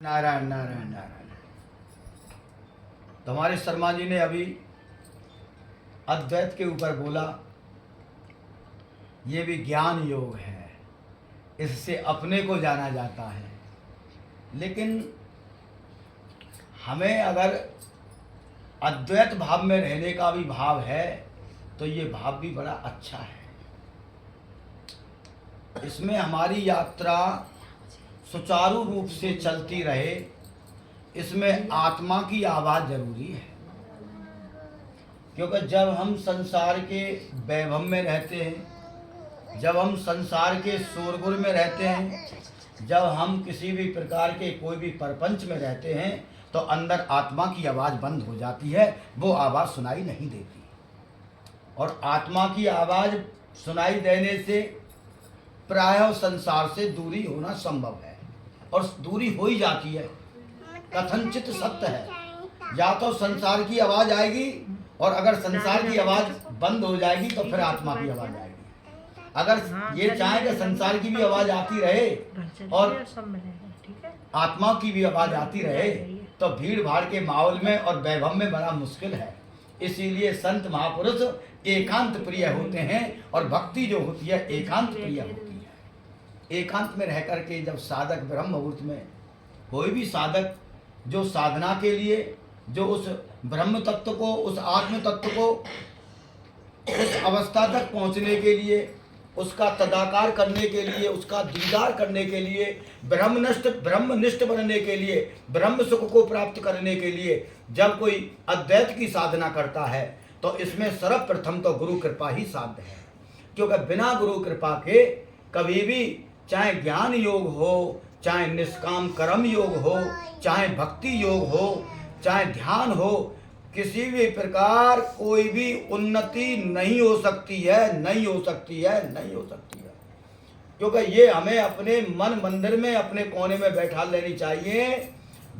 नारायण नारायण नारायण। तो हमारे शर्मा जी ने अभी अद्वैत के ऊपर बोला, ये भी ज्ञान योग है, इससे अपने को जाना जाता है। लेकिन हमें अगर अद्वैत भाव में रहने का भी भाव है तो ये भाव भी बड़ा अच्छा है। इसमें हमारी यात्रा सुचारू रूप से चलती रहे, इसमें आत्मा की आवाज़ जरूरी है। क्योंकि जब हम संसार के वैभव में रहते हैं, जब हम संसार के शोरगुल में रहते हैं, जब हम किसी भी प्रकार के कोई भी परपंच में रहते हैं, तो अंदर आत्मा की आवाज़ बंद हो जाती है, वो आवाज़ सुनाई नहीं देती। और आत्मा की आवाज़ सुनाई देने से प्रायः संसार से दूरी होना संभव है, और दूरी हो ही जाती है। कथनचित सत्य है, या तो संसार की आवाज़ आएगी, और अगर संसार की आवाज़ बंद हो जाएगी तो फिर आत्मा की आवाज़ आएगी। अगर ये चाहे कि संसार की भी आवाज़ आती रहे और आत्मा की भी आवाज़ आती रहे, तो भीड़ भाड़ के माहौल में और वैभव में बड़ा मुश्किल है। इसीलिए संत महापुरुष एकांत प्रिय होते हैं, और भक्ति जो होती है एकांत प्रिय होती है। एकांत में रह करके जब साधक ब्रह्म मुहूर्त में, कोई भी साधक जो साधना के लिए, जो उस ब्रह्म तत्व को, उस आत्म तत्व को, उस अवस्था तक पहुंचने के लिए, उसका तदाकार करने के लिए, उसका दीदार करने के लिए, ब्रह्मनिष्ठ बनने के लिए, ब्रह्म सुख को प्राप्त करने के लिए जब कोई अद्वैत की साधना करता है, तो इसमें सर्वप्रथम तो गुरु कृपा ही साध्य है। क्योंकि बिना गुरु कृपा के कभी भी, चाहे ज्ञान योग हो, चाहे निष्काम कर्म योग हो, चाहे भक्ति योग हो, चाहे ध्यान हो, किसी भी प्रकार कोई भी उन्नति नहीं हो सकती है, नहीं हो सकती है, नहीं हो सकती है। क्योंकि ये हमें अपने मन मंदिर में, अपने कोने में बैठा लेनी चाहिए।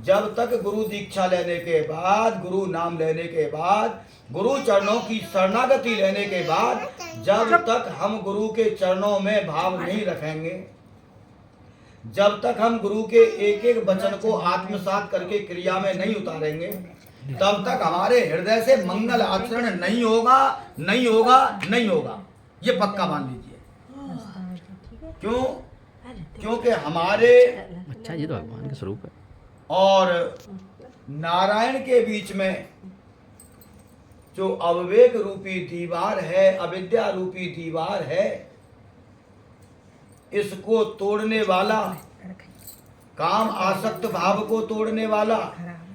जब तक गुरु दीक्षा लेने के बाद, गुरु नाम लेने के बाद, गुरु चरणों की शरणागति लेने के बाद, जब तक हम गुरु के चरणों में भाव नहीं रखेंगे, जब तक हम गुरु के एक एक वचन को आत्मसात करके क्रिया में नहीं उतारेंगे, तब तक हमारे हृदय से मंगल आचरण नहीं होगा, नहीं होगा, नहीं होगा। ये पक्का मान लीजिए। क्यों? क्योंकि हमारे अच्छा, ये तो भगवान का स्वरूप है। और नारायण के बीच में जो अविवेक रूपी दीवार है, अविद्या रूपी दीवार है, इसको तोड़ने वाला, काम आसक्त भाव को तोड़ने वाला,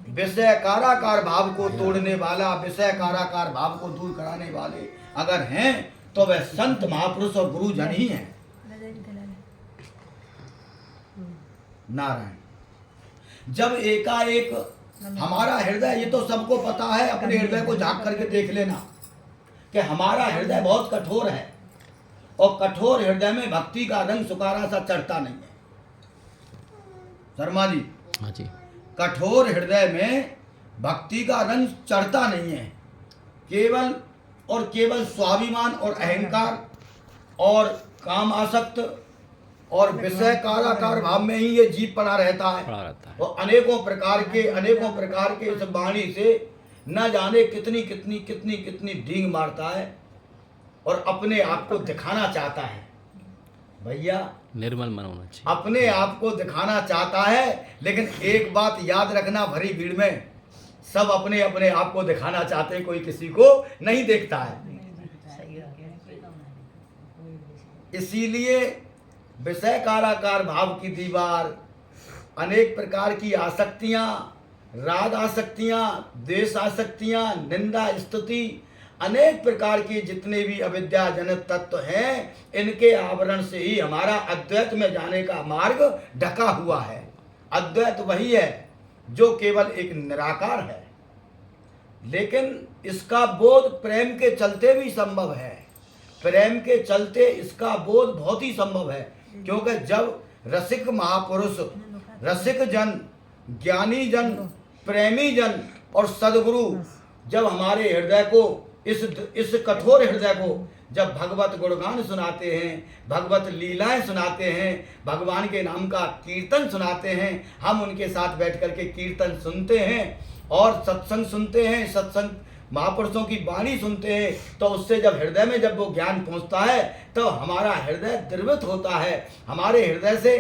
विषय काराकार भाव को तोड़ने वाला, विषय काराकार भाव को दूर कराने वाले अगर हैं, तो वह संत महापुरुष और गुरुजन ही हैं। नारायण। जब एकाएक हमारा हृदय, ये तो सबको पता है, अपने हृदय को झांक करके देख लेना कि हमारा हृदय बहुत कठोर है, और कठोर हृदय में भक्ति का रंग सुकारा सा चढ़ता नहीं है। शर्मा जी, हाँ जी, कठोर हृदय में भक्ति का रंग चढ़ता नहीं है। केवल और केवल स्वाभिमान और अहंकार और काम आसक्त और विषय काराकार भाव में ही ये जीव पड़ा रहता है। और अनेकों प्रकार के इस वाणी से न जाने कितनी कितनी कितनी कितनी डींग मारता है, और अपने आप को दिखाना चाहता है। भैया, निर्मल मन होना चाहिए। अपने आप को दिखाना चाहता है, लेकिन एक बात याद रखना, भरी भीड़ में सब अपने अपने आप को दिखाना चाहते हैं, कोई किसी को नहीं देखता है। इसीलिए विषय काराकार भाव की दीवार, अनेक प्रकार की आसक्तियां, राग आसक्तियां, द्वेष आसक्तियां, निंदा स्तुति, अनेक प्रकार के जितने भी अविद्याजनित तत्व हैं, इनके आवरण से ही हमारा अद्वैत में जाने का मार्ग ढका हुआ है। अद्वैत वही है जो केवल एक निराकार है, लेकिन इसका बोध प्रेम के चलते भी संभव है। प्रेम के चलते इसका बोध बहुत ही संभव है। क्योंकि जब रसिक महापुरुष, रसिक जन, ज्ञानी जन, प्रेमी जन और सदगुरु जब हमारे हृदय को, इस कठोर हृदय को जब भगवत गुणगान सुनाते हैं, भगवत लीलाएं सुनाते हैं, भगवान के नाम का कीर्तन सुनाते हैं, हम उनके साथ बैठ कर के कीर्तन सुनते हैं और सत्संग सुनते हैं, सत्संग महापुरुषों की वाणी सुनते हैं, तो उससे जब हृदय में जब वो ज्ञान पहुंचता है तो हमारा हृदय द्रवित होता है, हमारे हृदय से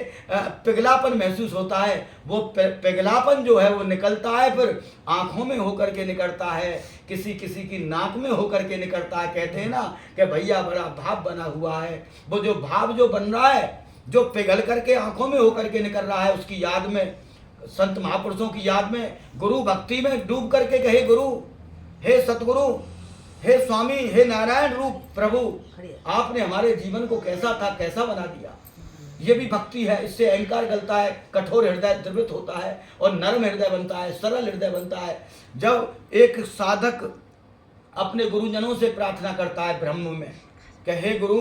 पिघलापन महसूस होता है। वो पिघलापन जो है वो निकलता है, फिर आंखों में होकर के निकलता है, किसी किसी की नाक में होकर के निकलता है। कहते हैं ना कि भैया बड़ा भाव बना हुआ है, वो जो भाव जो बन रहा है, जो पिघल करके आंखों में होकर के निकल रहा है, उसकी याद में, संत महापुरुषों की याद में, गुरु भक्ति में डूब करके कहे गुरु, हे सतगुरु, हे स्वामी, हे नारायण रूप प्रभु, आपने हमारे जीवन को कैसा था कैसा बना दिया। ये भी भक्ति है। इससे अहंकार गलता है, कठोर हृदय द्रवित होता है और नरम हृदय बनता है, सरल हृदय बनता है। जब एक साधक अपने गुरुजनों से प्रार्थना करता है ब्रह्म में कि हे गुरु,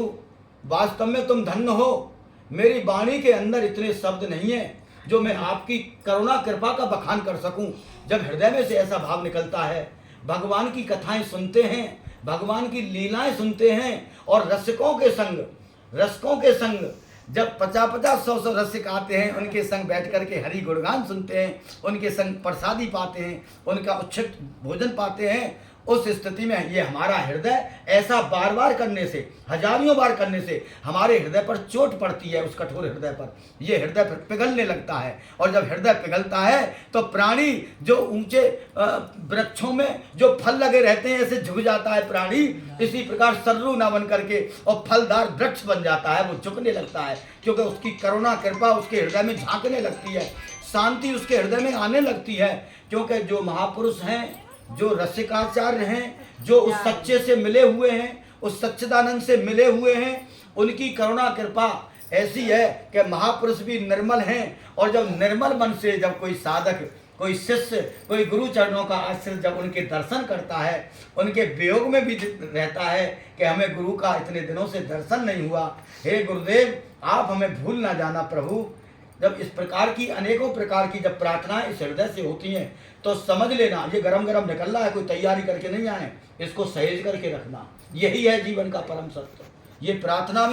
वास्तव में तुम धन्य हो, मेरी वाणी के अंदर इतने शब्द नहीं है जो मैं आपकी करुणा कृपा का बखान कर सकूं। जब हृदय में से ऐसा भाव निकलता है, भगवान की कथाएं सुनते हैं, भगवान की लीलाएं सुनते हैं और रसिकों के संग जब 50-50 रसिक आते हैं, उनके संग बैठ कर के हरि गुणगान सुनते हैं, उनके संग प्रसादी पाते हैं, उनका उच्छिष्ट भोजन पाते हैं, उस स्थिति में ये हमारा हृदय ऐसा बार बार करने से, हजारों बार करने से हमारे हृदय पर चोट पड़ती है। उस कठोर हृदय पर ये हृदय पर पिघलने लगता है और जब हृदय पिघलता है तो प्राणी जो ऊंचे वृक्षों में जो फल लगे रहते हैं ऐसे झुक जाता है प्राणी, इसी प्रकार सर्रू ना बन करके और फलदार वृक्ष बन जाता है। वो झुकने लगता है क्योंकि उसकी करुणा कृपा उसके हृदय में झांकने लगती है, शांति उसके हृदय में आने लगती है। क्योंकि जो महापुरुष हैं, जो रसिकाचार्य हैं, जो उस सच्चे से मिले हुए हैं, उस सच्चिदानंद से मिले हुए हैं, उनकी करुणा कृपा ऐसी है कि महापुरुष भी निर्मल हैं। और जब निर्मल मन से जब कोई साधक, कोई शिष्य, कोई गुरु चरणों का आश्रय जब उनके दर्शन करता है, उनके वियोग में भी रहता है कि हमें गुरु का इतने दिनों से दर्शन नहीं हुआ, हे गुरुदेव आप हमें भूल ना जाना प्रभु। जब इस प्रकार की अनेकों प्रकार की जब प्रार्थनाएं इस हृदय से होती हैं तो समझ लेना ये गरम गरम निकल रहा है, कोई तैयारी करके नहीं आए, इसको सहेज करके रखना। यही है जीवन का परम सत्य। ये प्रार्थना भी